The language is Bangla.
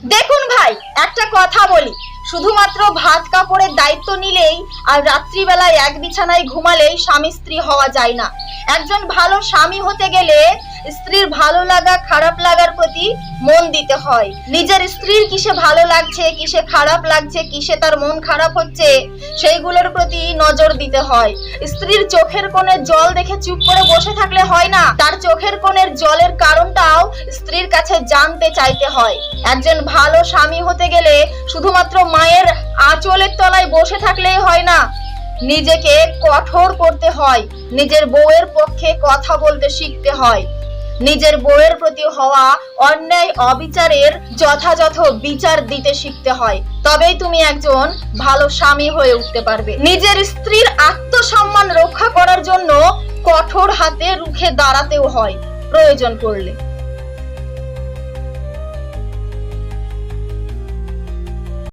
দেখুন ভাই, একটা কথা বলি, শুধুমাত্র ভাত কাপড়ের দায়িত্ব নিলেই আর রাত্রিবেলায় এক বিছানায় ঘুমালেই স্বামী স্ত্রী হওয়া যায় না। একজন ভালো স্বামী হতে গেলে স্ত্রীর ভালো লাগা খারাপ লাগার প্রতি মন দিতে হয়। নিজের স্ত্রীর কিসে ভালো লাগছে, কিসে খারাপ লাগছে, কিসে তার মন খারাপ হচ্ছে, সেইগুলোর প্রতি নজর দিতে হয়। স্ত্রীর চোখের কোণে জল দেখে চুপ করে বসে থাকলে হয় না, তার চোখের কোণের জলের কারণটাও স্ত্রীর কাছে জানতে চাইতে হয়। একজন ভালো স্বামী হতে গেলে শুধুমাত্র মায়ের আঁচলের তলায় বসে থাকলেই হয় না, নিজেকে কঠোর করতে হয়, নিজের বউয়ের পক্ষে কথা বলতে শিখতে হয়, নিজের বউয়ের প্রতি হওয়া অন্যায় অবিচারের যথাযথ বিচার দিতে শিখতে হয়। তবেই তুমি একজন ভালো স্বামী হয়ে উঠতে পারবে। নিজের স্ত্রীর আত্মসম্মান রক্ষা করার জন্য কঠোর হাতে রুখে দাঁড়াতেও হয় প্রয়োজন পড়লে।